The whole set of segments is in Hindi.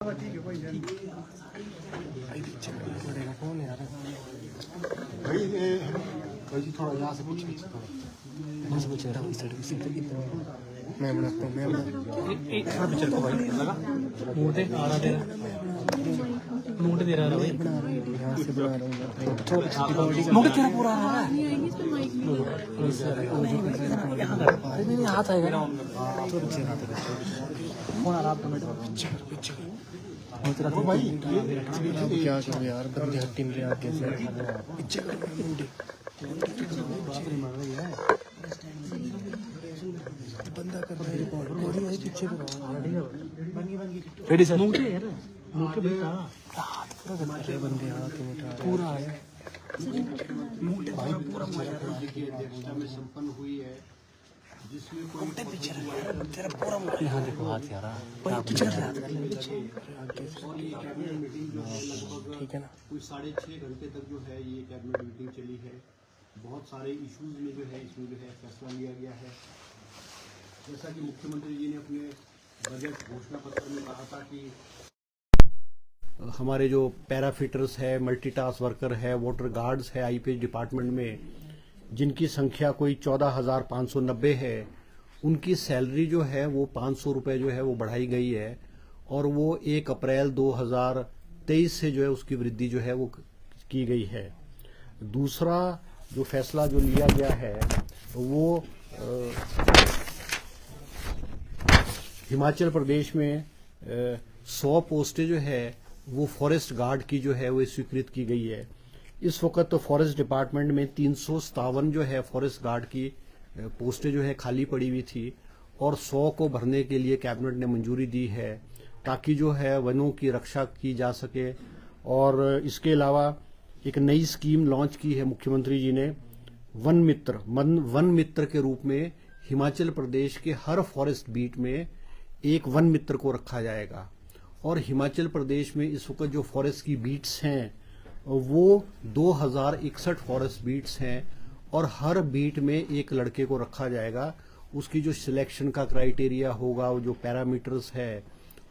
ठीक है कोई पड़ेगा कौन यार भाई जी थोड़ा यहाँ से पूछिए यहाँ से पूछे रहा इस साइड की सीट कितना मैं बनाता हूँ मैं एक थोड़ा पिक्चर को भाई लगा मोटे आ रहा तेरा मोटे दे रहा है भाई यहाँ से बना रहा हूँ मोटे तेरा पूरा आ रहा है नहीं हाथ आएगा ना थोड़ा पीछे हाथ कौन आ रहा आपका पीछे भाई क्या करूँ यार बंदे हट्टी में आके से पीछे बंदा कर रहा है बॉडी है पीछे रेडी सर मुंह यार मुंह के बेटा बंदे हाथ में पूरा है भाई पूरा की अध्यक्षता में संपन्न हुई है जिसमें कोई पीछे तेरा पूरा यहाँ देखो हाथ यार पीछे ठीक है ना कोई 6.5 घंटे तक जो है ये कैबिनेट मीटिंग चली है। बहुत सारे इश्यूज में जो है इसमें जो है फैसला लिया गया है। जैसा कि मुख्यमंत्री जी ने अपने बजट घोषणा पत्र में कहा था कि हमारे जो पैराफिटर्स है, मल्टीटास्क वर्कर है, वाटर गार्ड्स है आईपीएच डिपार्टमेंट में, जिनकी संख्या कोई 14,590 है, उनकी सैलरी जो है वो 500 रुपये जो है वो बढ़ाई गई है और वो 1 अप्रैल 2023 से जो है उसकी वृद्धि जो है वो की गई है। दूसरा जो फैसला जो लिया गया है वो हिमाचल प्रदेश में 100 पोस्टें जो है वो फॉरेस्ट गार्ड की जो है वो स्वीकृत की गई है। इस वक्त तो फॉरेस्ट डिपार्टमेंट में 357 जो है फॉरेस्ट गार्ड की पोस्टें जो है खाली पड़ी हुई थी और 100 को भरने के लिए कैबिनेट ने मंजूरी दी है ताकि जो है वनों की रक्षा की जा सके। और इसके अलावा एक नई स्कीम लॉन्च की है मुख्यमंत्री जी ने, वन मित्र के रूप में हिमाचल प्रदेश के हर फॉरेस्ट बीट में एक वन मित्र को रखा जाएगा। और हिमाचल प्रदेश में इस वक्त जो फॉरेस्ट की बीट्स हैं वो 2061 फॉरेस्ट बीट्स हैं और हर बीट में एक लड़के को रखा जाएगा। उसकी जो सिलेक्शन का क्राइटेरिया होगा, वो जो पैरामीटर्स है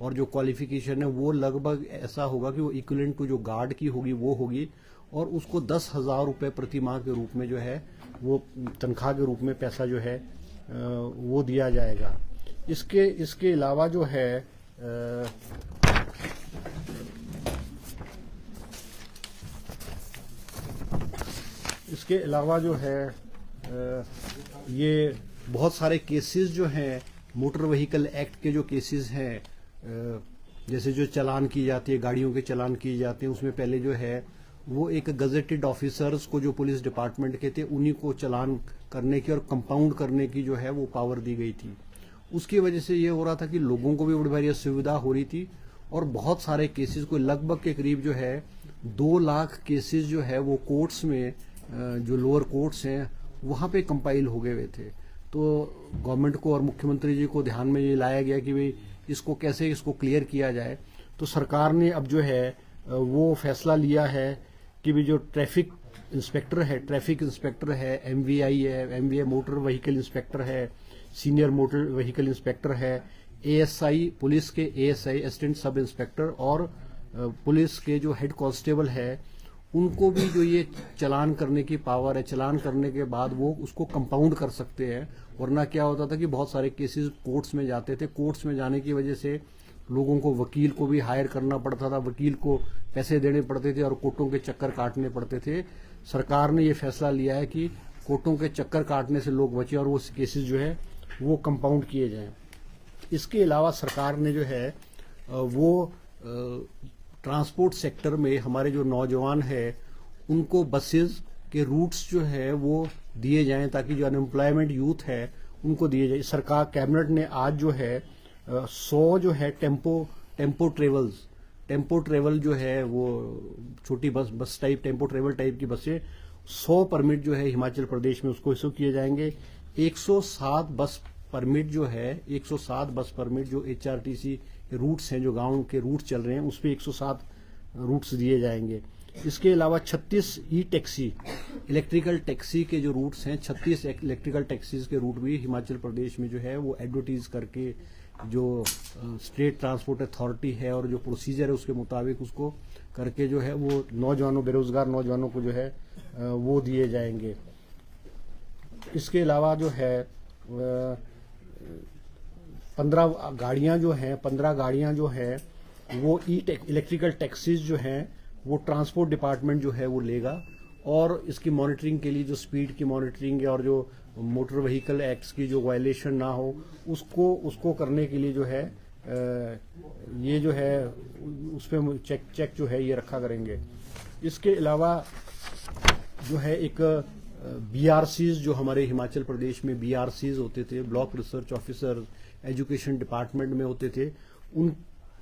और जो क्वालिफिकेशन है वो लगभग ऐसा होगा कि वो इक्विवेलेंट टू जो गार्ड की होगी वो होगी और उसको 10,000 रुपये प्रति माह के रूप में जो है वो तनख्वाह के रूप में पैसा जो है वो दिया जाएगा। इसके अलावा जो है ये बहुत सारे केसेस जो हैं मोटर व्हीकल एक्ट के जो केसेस हैं, जैसे जो चालान की जाती है, गाड़ियों के चालान किए जाते हैं, उसमें पहले जो है वो एक गजेटेड ऑफिसर्स को जो पुलिस डिपार्टमेंट के थे उन्हीं को चालान करने की और कंपाउंड करने की जो है वो पावर दी गई थी। उसकी वजह से ये हो रहा था कि लोगों को भी बड़ी भारी असुविधा हो रही थी और बहुत सारे केसेस को लगभग के करीब जो है 2 लाख केसेस जो है वो कोर्ट्स में, जो लोअर कोर्ट्स हैं वहाँ पे कंपाइल हो गए हुए थे। तो गवर्नमेंट को और मुख्यमंत्री जी को ध्यान में ये लाया गया कि भाई इसको कैसे क्लियर किया जाए। तो सरकार ने अब जो है वो फैसला लिया है कि भी जो ट्रैफिक इंस्पेक्टर है, एमवीआई है, एमवीआई मोटर व्हीकल इंस्पेक्टर है, सीनियर मोटर व्हीकल इंस्पेक्टर है, एएसआई पुलिस के एएसआई असिस्टेंट सब इंस्पेक्टर और पुलिस के जो हेड कांस्टेबल है, उनको भी जो ये चालान करने की पावर है, चालान करने के बाद वो उसको कंपाउंड कर सकते हैं। वरना क्या होता था कि बहुत सारे केसेस कोर्ट्स में जाते थे, कोर्ट्स में जाने की वजह से लोगों को वकील को भी हायर करना पड़ता था, वकील को पैसे देने पड़ते थे और कोर्टों के चक्कर काटने पड़ते थे। सरकार ने ये फैसला लिया है कि कोर्टों के चक्कर काटने से लोग बचे और वो केसेस जो है वो कंपाउंड किए जाएं। इसके अलावा सरकार ने जो है वो ट्रांसपोर्ट सेक्टर में हमारे जो नौजवान है उनको बसेस के रूट्स जो है वो दिए जाएं ताकि जो अनएम्प्लॉयमेंट यूथ है उनको दिए जाए। सरकार कैबिनेट ने आज जो है 100 जो है टेम्पो ट्रेवल जो है वो छोटी बस टाइप टेम्पो ट्रेवल टाइप की बसें 100 परमिट जो है हिमाचल प्रदेश में उसको इशू किए जाएंगे। 107 बस परमिट जो एचआरटीसी रूट्स हैं, जो गांव के रूट चल रहे हैं उस पर 107 रूट्स दिए जाएंगे। इसके अलावा 36 ई टैक्सी इलेक्ट्रिकल टैक्सी के जो रूट्स हैं, 36 इलेक्ट्रिकल टैक्सीज के रूट भी हिमाचल प्रदेश में जो है वो एडवर्टीज करके जो स्टेट ट्रांसपोर्ट अथॉरिटी है और जो प्रोसीजर है उसके मुताबिक उसको करके जो है वो नौजवानों, बेरोजगार नौजवानों को जो है वो दिए जाएंगे। इसके अलावा जो है 15 गाड़ियां जो हैं वो इलेक्ट्रिकल टैक्सीज जो हैं वो ट्रांसपोर्ट डिपार्टमेंट जो है वो लेगा, और इसकी मॉनिटरिंग के लिए जो स्पीड की मॉनिटरिंग है और जो मोटर व्हीकल एक्ट्स की जो वायलेशन ना हो उसको करने के लिए जो है ये जो है उस पर चेक जो है ये रखा करेंगे। इसके अलावा जो है एक बीआरसीज जो हमारे हिमाचल प्रदेश में बीआरसीज होते थे, block research officer education department में होते थे,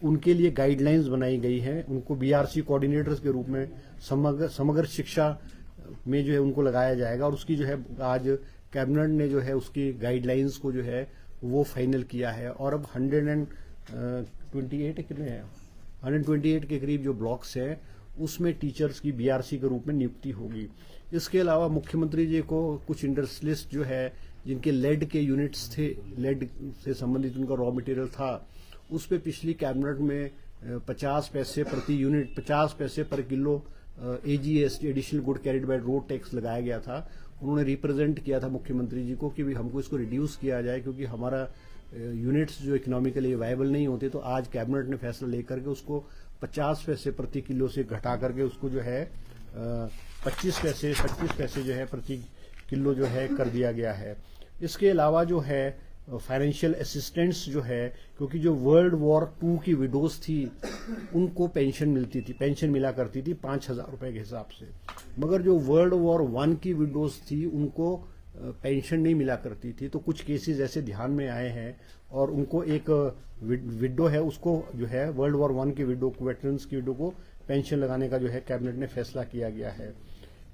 उनके लिए गाइडलाइंस बनाई गई हैं। उनको बीआरसी कोऑर्डिनेटर्स के रूप में समग्र शिक्षा में जो है उनको लगाया जाएगा, और उसकी जो है आज कैबिनेट ने जो है उसकी गाइडलाइंस को जो है वो फाइनल किया है। और अब 128 कितने हैं 128 के करीब जो ब्लॉक्स हैं उसमें टीचर्स की बीआरसी के रूप में नियुक्ति होगी। इसके अलावा मुख्यमंत्री जी को कुछ इंडस्ट्रियलिस्ट जो है जिनके लेड के यूनिट्स थे, लेड से संबंधित उनका रॉ मटेरियल था, उस पे पिछली कैबिनेट में 50 पैसे प्रति यूनिट, 50 पैसे पर kilo AGST additional good carried by road tax लगाया गया था। उन्होंने रिप्रेजेंट किया था मुख्यमंत्री जी को कि भी हमको इसको रिड्यूस किया जाए, क्योंकि हमारा यूनिट्स जो इकोनॉमिकली वायबल नहीं होते। तो आज कैबिनेट ने फैसला लेकर के उसको 50 पैसे प्रति किलो से घटा करके उसको जो है 25 पैसे जो है प्रति किलो जो है कर दिया गया है। इसके अलावा जो है फाइनेंशियल असिस्टेंस जो है, क्योंकि जो वर्ल्ड वॉर 2 की विडोज थी उनको पेंशन मिला करती थी 5,000 रुपए के हिसाब से, मगर जो वर्ल्ड वॉर 1 की विडोज थी उनको पेंशन नहीं मिला करती थी। तो कुछ केसेस ऐसे ध्यान में आए हैं और उनको एक विडो है उसको जो है वर्ल्ड वॉर 1 की विडो को, वेटरन्स की विडो को पेंशन लगाने का जो है कैबिनेट ने फैसला किया गया है।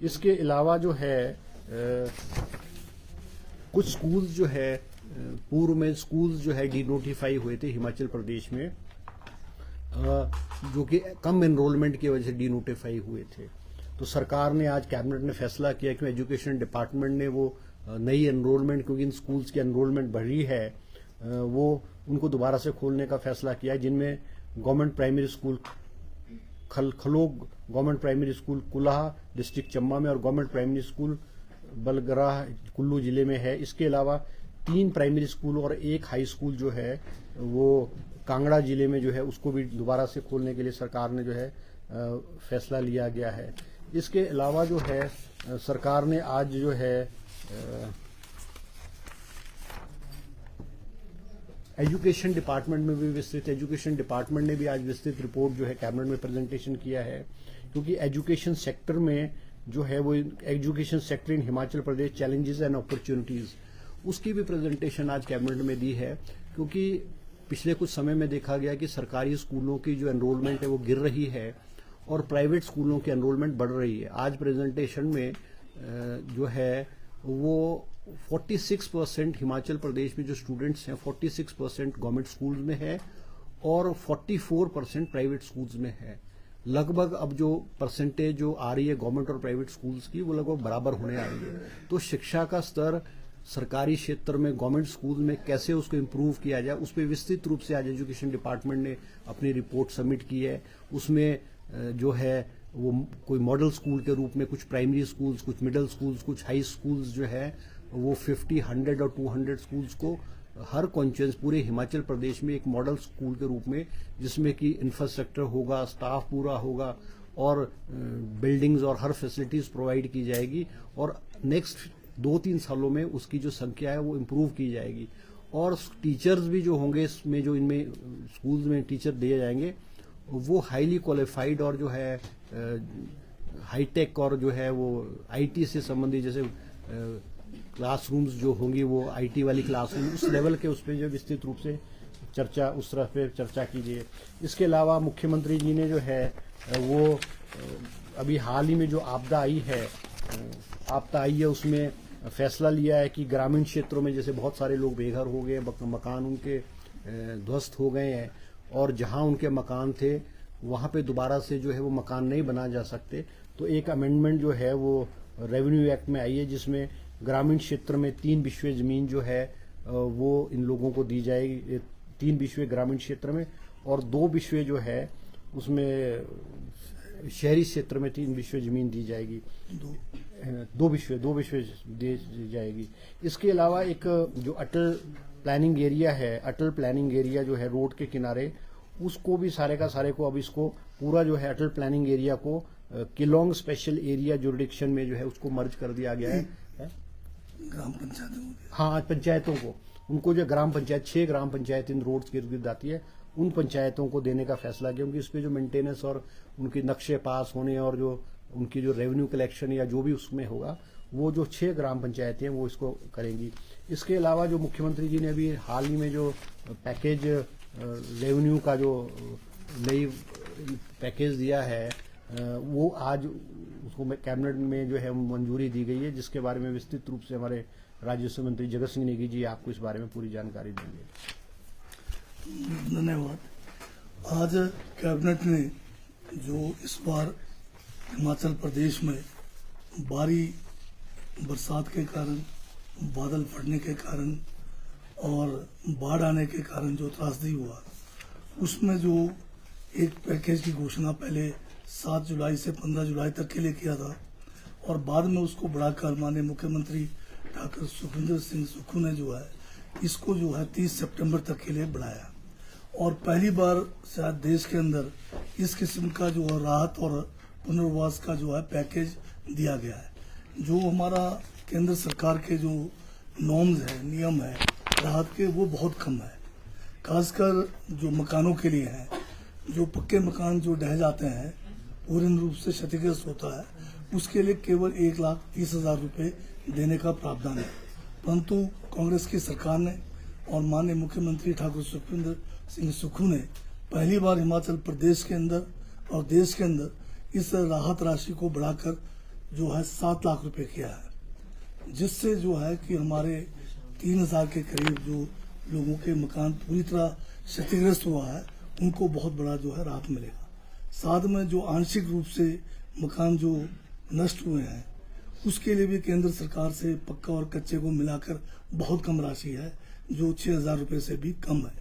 इसके अलावा जो है कुछ स्कूल्स जो है पूर्व में स्कूल्स जो है डिनोटिफाई हुए थे हिमाचल प्रदेश में, जो कि कम एनरोलमेंट की वजह से डिनोटिफाई हुए थे। तो सरकार ने आज कैबिनेट ने फैसला किया कि एजुकेशन डिपार्टमेंट ने वो नई एनरोलमेंट, क्योंकि इन स्कूल्स की एनरोलमेंट बढ़ी है, वो उनको दोबारा से खोलने का फैसला किया, जिनमें government primary school Khalog, government primary school Kulah district Chamba में और government primary school Balgrah Kullu जिले में है। इसके अलावा 3 प्राइमरी स्कूल और 1 हाई स्कूल जो है वो कांगड़ा जिले में जो है उसको भी दोबारा से खोलने के लिए सरकार ने जो है फैसला लिया गया है। इसके अलावा जो है सरकार ने आज जो है एजुकेशन डिपार्टमेंट में भी विस्तृत, एजुकेशन डिपार्टमेंट ने भी आज विस्तृत रिपोर्ट जो है कैबिनेट में प्रेजेंटेशन किया है, क्योंकि एजुकेशन सेक्टर में जो है वो education sector in Himachal Pradesh challenges and opportunities, उसकी भी प्रेजेंटेशन आज कैबिनेट में दी है। क्योंकि पिछले कुछ समय में देखा गया कि सरकारी स्कूलों की जो एनरोलमेंट है वो गिर रही है और प्राइवेट स्कूलों की एनरोलमेंट बढ़ रही है। आज प्रेजेंटेशन में जो है वो 46% हिमाचल प्रदेश में जो स्टूडेंट्स हैं 46% गवर्नमेंट स्कूल्स में है और 44% प्राइवेट स्कूल्स में है। लगभग अब जो परसेंटेज जो आ रही है गवर्नमेंट और प्राइवेट स्कूल्स की वो लगभग बराबर होने आ रही है। तो शिक्षा का स्तर सरकारी क्षेत्र में गवर्नमेंट स्कूल में कैसे उसको इम्प्रूव किया जाए, उस पर विस्तृत रूप से आज एजुकेशन डिपार्टमेंट ने अपनी रिपोर्ट सबमिट की है। उसमें जो है वो कोई मॉडल स्कूल के रूप में कुछ प्राइमरी स्कूल्स, कुछ मिडिल स्कूल्स, कुछ हाई स्कूल्स जो है वो 50, 100 और 200 स्कूल्स को हर कॉन्फ्रेंस पूरे हिमाचल प्रदेश में एक मॉडल स्कूल के रूप में, जिसमें कि इंफ्रास्ट्रक्चर होगा, स्टाफ पूरा होगा और बिल्डिंग्स और हर फैसिलिटीज प्रोवाइड की जाएगी और नेक्स्ट 2-3 सालों में उसकी जो संख्या है वो इम्प्रूव की जाएगी। और टीचर्स भी जो होंगे इसमें, जो इनमें स्कूल्स में टीचर दिए जाएंगे वो हाईली क्वालिफाइड और जो है हाईटेक और जो है वो आईटी से संबंधित, जैसे क्लासरूम्स जो होंगी वो आईटी वाली क्लासरूम, उस लेवल के उस पर जो विस्तृत रूप से चर्चा उस तरह पे चर्चा कीजिए। इसके अलावा मुख्यमंत्री जी ने जो है वो अभी हाल ही में जो आपदा आई है उसमें फैसला लिया है कि ग्रामीण क्षेत्रों में जैसे बहुत सारे लोग बेघर हो गए, मकान उनके ध्वस्त हो गए हैं और जहां उनके मकान थे वहां पे दोबारा से जो है वो मकान नहीं बना जा सकते, तो एक अमेंडमेंट जो है वो रेवेन्यू एक्ट में आई है, जिसमें ग्रामीण क्षेत्र में 3 बिस्वे जमीन जो है वो इन लोगों को दी जाएगी, 3 बिस्वे ग्रामीण क्षेत्र में और 2 बिस्वे जो है उसमें शहरी क्षेत्र में 3 बिस्वे जमीन दी जाएगी। 2 बिस्वे दी जाएगी। इसके अलावा एक जो अटल प्लानिंग एरिया है, अटल प्लानिंग एरिया जो है रोड के किनारे, उसको भी सारे का सारे को अब इसको पूरा जो है अटल प्लानिंग एरिया को किलोंग स्पेशल एरिया जुरिडिक्शन में जो है उसको मर्ज कर दिया गया है। ग्राम पंचायतों, हाँ, पंचायतों को, उनको जो ग्राम पंचायत 6 ग्राम पंचायत इन रोड्स के इर्द आती है, उन पंचायतों को देने का फैसला किया, क्योंकि इस पे जो मेंटेनेंस और उनके नक्शे पास होने और जो उनकी जो रेवेन्यू कलेक्शन या जो भी उसमें होगा, वो जो 6 ग्राम पंचायतें हैं वो इसको करेंगी। इसके अलावा जो मुख्यमंत्री जी ने अभी हाल ही में जो पैकेज रेवेन्यू का जो नई पैकेज दिया है, वो आज उसको कैबिनेट में जो है मंजूरी दी गई है, जिसके बारे में विस्तृत रूप से हमारे राजस्व मंत्री जगत सिंह नेगी जी आपको इस बारे में पूरी जानकारी देंगे। धन्यवाद। आज कैबिनेट ने जो इस बार हिमाचल प्रदेश में भारी बरसात के कारण, बादल फटने के कारण और बाढ़ आने के कारण जो त्रासदी हुआ, उसमें जो एक पैकेज की घोषणा पहले 7 जुलाई से 15 जुलाई तक के लिए किया था और बाद में उसको बढ़ाकर माननीय मुख्यमंत्री डॉक्टर सुखविंदर सिंह सुक्खू ने जो है इसको जो है 30 सितंबर तक के लिए बढ़ाया। और पहली बार शायद देश के अंदर इस किस्म का जो है राहत और पुनर्वास का जो है पैकेज दिया गया है। जो हमारा केंद्र सरकार के जो नॉर्म्स है, नियम है राहत के, वो बहुत कम है। खासकर जो मकानों के लिए है, जो पक्के मकान जो ढह जाते हैं, पूर्ण रूप से क्षतिग्रस्त होता है, उसके लिए केवल 1,30,000 रुपये देने का प्रावधान है। परंतु कांग्रेस की सरकार ने और माननीय मुख्यमंत्री ठाकुर सुखविंदर सिंह सुक्खू ने पहली बार हिमाचल प्रदेश के अंदर और देश के अंदर इस राहत राशि को बढ़ाकर जो है 7 लाख रुपए किया है, जिससे जो है कि हमारे 3,000 के करीब जो लोगों के मकान पूरी तरह क्षतिग्रस्त हुआ है, उनको बहुत बड़ा जो है राहत मिलेगा। साथ में जो आंशिक रूप से मकान जो नष्ट हुए हैं, उसके लिए भी केंद्र सरकार से पक्का और कच्चे को मिलाकर बहुत कम राशि है, जो 6,000 रुपये से भी कम है।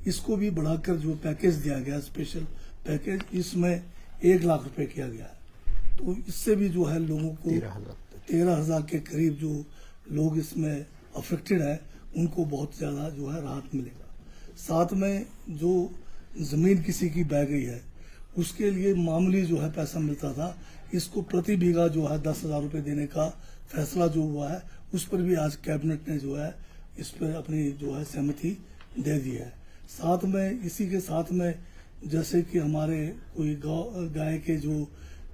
इसको भी बढ़ाकर जो पैकेज दिया गया, स्पेशल पैकेज, इसमें 1 लाख रुपए किया गया है। तो इससे भी जो है लोगों को 13,000 के करीब जो लोग इसमें अफेक्टेड है, उनको बहुत ज्यादा जो है राहत मिलेगा। साथ में जो जमीन किसी की बह गई है, उसके लिए मामूली जो है पैसा मिलता था, इसको प्रति बीघा जो है 10,000 रुपये देने का फैसला जो हुआ है, उस पर भी आज कैबिनेट ने जो है इस पर अपनी जो है सहमति दे दी है। साथ में इसी के साथ में जैसे कि हमारे कोई गाय के जो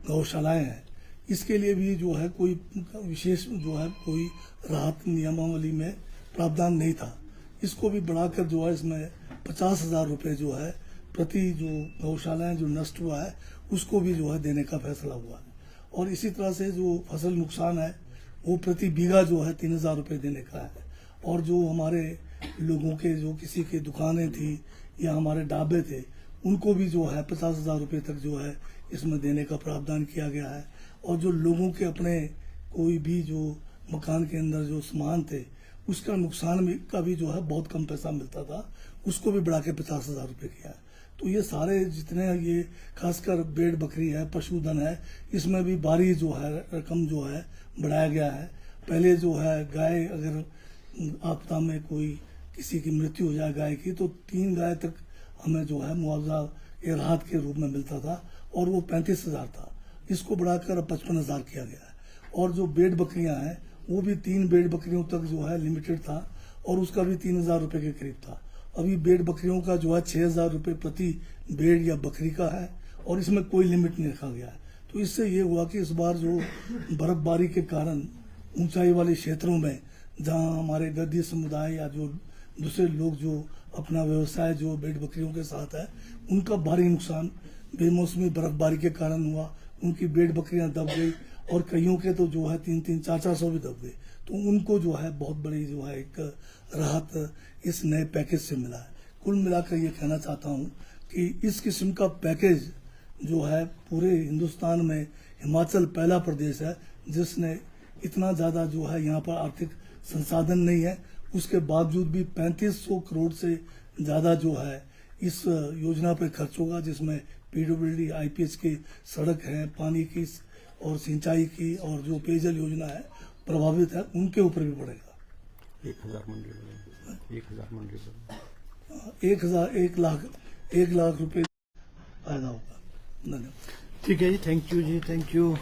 गौशालाएं हैं, इसके लिए भी जो है कोई विशेष जो है कोई राहत नियमावली में प्रावधान नहीं था। इसको भी बढ़ाकर जो है इसमें 50,000 रुपये जो है प्रति जो गौशालाएं जो नष्ट हुआ है, उसको भी जो है देने का फैसला हुआ है। और इसी तरह से जो फसल नुकसान है, वो प्रति बीघा जो है 3,000 रुपये देने का है। और जो हमारे लोगों के जो किसी की दुकानें थी या हमारे ढाबे थे, उनको भी जो है 50,000 रुपये तक जो है इसमें देने का प्रावधान किया गया है। और जो लोगों के अपने कोई भी जो मकान के अंदर जो सामान थे, उसका नुकसान भी का भी जो है बहुत कम पैसा मिलता था, उसको भी बढ़ा के 50,000 रुपये किया है। तो ये सारे जितने ये खासकर भेड़ बकरी है, पशुधन है, इसमें भी भारी जो है रकम जो है बढ़ाया गया है। पहले जो है गाय अगर आपदा में कोई किसी की मृत्यु हो जाए गाय की, तो 3 गाय तक हमें जो है मुआवजा या राहत के रूप में मिलता था, और वो 35,000 था। इसको बढ़ाकर अब 55,000 किया गया है। और जो भेड़ बकरियां हैं, वो भी 3 भेड़ बकरियों तक जो है लिमिटेड था, और उसका भी 3,000 रुपये के करीब था। अभी भेड़ बकरियों का जो है 6,000 रुपये प्रति भेड़ या बकरी का है, और इसमें कोई लिमिट नहीं रखा गया है। तो इससे ये हुआ कि इस बार जो बर्फबारी के कारण ऊंचाई वाले क्षेत्रों में जहां हमारे गद्दी समुदाय या जो दूसरे लोग जो अपना व्यवसाय जो भेड़ बकरियों के साथ है, उनका भारी नुकसान बेमौसमी बर्फबारी के कारण हुआ। उनकी भेड़ बकरियां दब गई, और कईयों के तो जो है 3-3, 400 भी दब गए। तो उनको जो है बहुत बड़ी जो है एक राहत इस नए पैकेज से मिला है। कुल मिलाकर ये कहना चाहता हूँ कि इस किस्म का पैकेज जो है पूरे हिंदुस्तान में हिमाचल पहला प्रदेश है जिसने इतना ज़्यादा जो है यहाँ पर आर्थिक संसाधन नहीं है, उसके बावजूद भी 3500 करोड़ से ज़्यादा जो है इस योजना पे खर्च होगा, जिसमें पीडब्ल्यूडी आईपीएच की सड़क है, पानी की और सिंचाई की और जो पेयजल योजना है प्रभावित है उनके ऊपर भी पड़ेगा। 1000 मंडी 1000 मंडी 1 लाख रुपए फायदा होगा। धन्यवाद। ठीक है जी, थैंक यू जी, थैंक यू।